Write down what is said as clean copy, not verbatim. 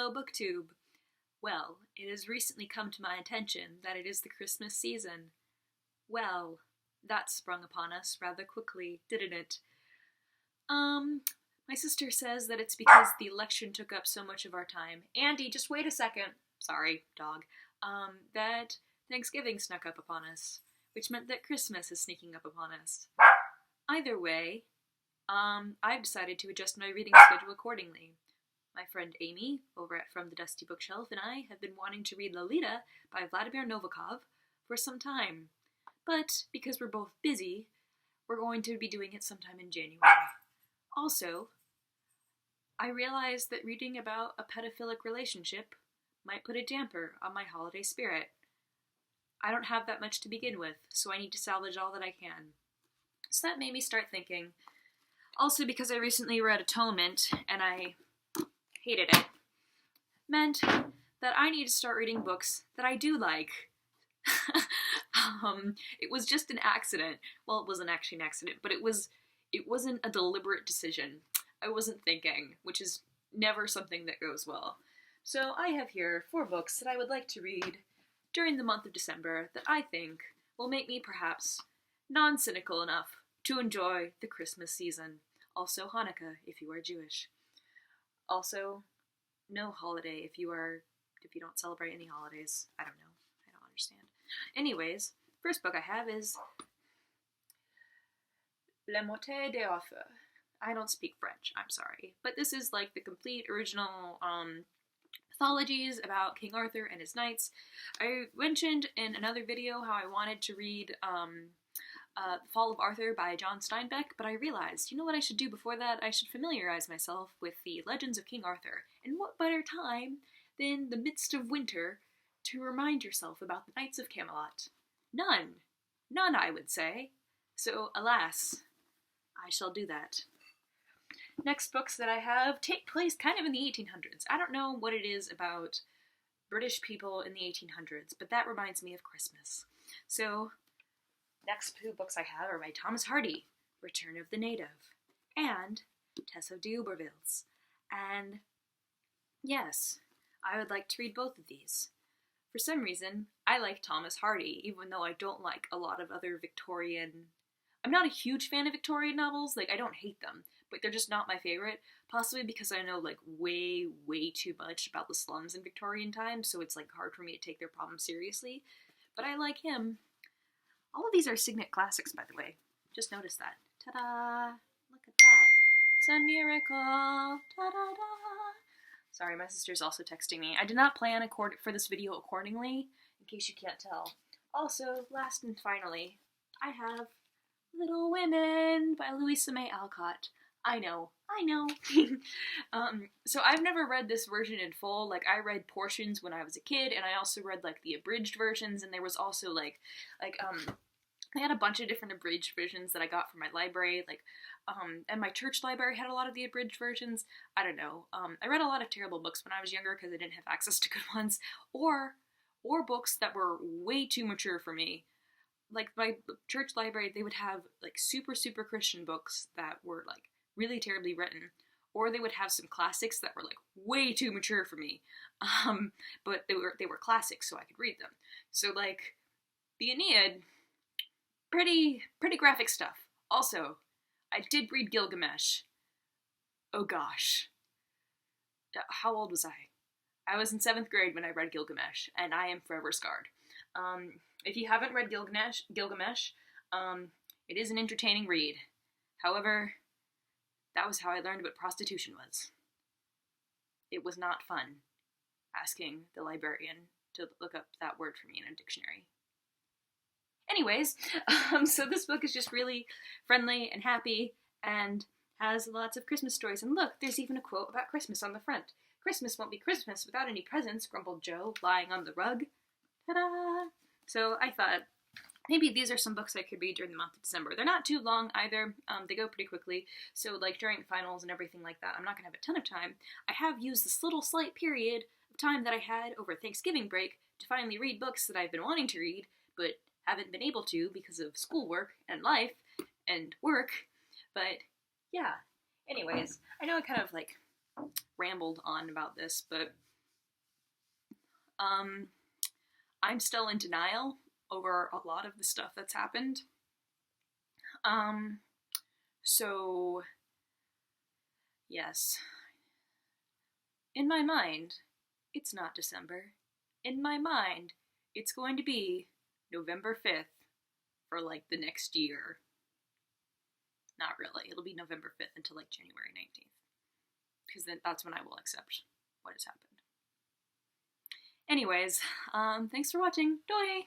Hello, BookTube. Well, it has recently come to my attention that it is the Christmas season. Well, that sprung upon us rather quickly, didn't it? My sister says that it's because the election took up so much of our time. Andy, just wait a second. Sorry, dog. That Thanksgiving snuck up upon us, which meant that Christmas is sneaking up upon us. Either way, I've decided to adjust my reading schedule accordingly. My friend Amy, over at From the Dusty Bookshelf, and I have been wanting to read Lolita by Vladimir Novakov for some time. But because we're both busy, we're going to be doing it sometime in January. Also, I realized that reading about a pedophilic relationship might put a damper on my holiday spirit. I don't have that much to begin with, so I need to salvage all that I can. So that made me start thinking. Also, because I recently read Atonement, and I hated it, meant that I need to start reading books that I do like. It was just an accident. Well, it wasn't actually an accident, but it wasn't a deliberate decision. I wasn't thinking, which is never something that goes well. So I have here 4 books that I would like to read during the month of December that I think will make me perhaps non-cynical enough to enjoy the Christmas season. Also Hanukkah if you are Jewish. Also, no holiday if you don't celebrate any holidays. I don't know. I don't understand. Anyways, first book I have is La Moitié des Orfèvres. I don't speak French, I'm sorry. But this is like the complete original mythologies about King Arthur and his knights. I mentioned in another video how I wanted to read The Fall of Arthur by John Steinbeck, but I realized, you know what I should do before that? I should familiarize myself with the legends of King Arthur. And what better time than the midst of winter to remind yourself about the Knights of Camelot? None. None, I would say. So, alas, I shall do that. Next books that I have take place kind of in the 1800s. I don't know what it is about British people in the 1800s, but that reminds me of Christmas. So, next 2 books I have are by Thomas Hardy, Return of the Native, and Tessa d'Urbervilles. And yes, I would like to read both of these. For some reason, I like Thomas Hardy, even though I don't like a lot of other Victorian... I'm not a huge fan of Victorian novels, I don't hate them, but they're just not my favorite, possibly because I know, way, way too much about the slums in Victorian times, so it's, hard for me to take their problems seriously. But I like him. All of these are Signet classics, by the way. Just noticed that. Ta-da! Look at that. It's a miracle! Ta-da-da! Sorry, my sister's also texting me. I did not plan for this video accordingly, in case you can't tell. Also, last and finally, I have Little Women by Louisa May Alcott. I know. So I've never read this version in full. I read portions when I was a kid, and I also read, the abridged versions, and there was also, I had a bunch of different abridged versions that I got from my library, and my church library had a lot of the abridged versions. I don't know. I read a lot of terrible books when I was younger because I didn't have access to good ones, or books that were way too mature for me. My church library, they would have, super, super Christian books that were, really terribly written, or they would have some classics that were, way too mature for me, but they were classics, so I could read them. So, the Aeneid, pretty graphic stuff. Also, I did read Gilgamesh. Oh gosh. How old was I? I was in 7th grade when I read Gilgamesh, and I am forever scarred. If you haven't read Gilgamesh, it is an entertaining read. However, that was how I learned what prostitution was. It was not fun asking the librarian to look up that word for me in a dictionary. Anyways, so this book is just really friendly and happy and has lots of Christmas stories. And look, there's even a quote about Christmas on the front. Christmas won't be Christmas without any presents, grumbled Joe, lying on the rug. Ta-da! So I thought, maybe these are some books I could read during the month of December. They're not too long either. They go pretty quickly. So during finals and everything like that, I'm not going to have a ton of time. I have used this little slight period of time that I had over Thanksgiving break to finally read books that I've been wanting to read, but haven't been able to because of schoolwork and life and work. But yeah. Anyways, I know I kind of rambled on about this, but I'm still in denial over a lot of the stuff that's happened. So, yes. In my mind, it's not December. In my mind, it's going to be November 5th for like the next year. Not really. It'll be November 5th until like January 19th. Because then that's when I will accept what has happened. Anyways, thanks for watching. Doei!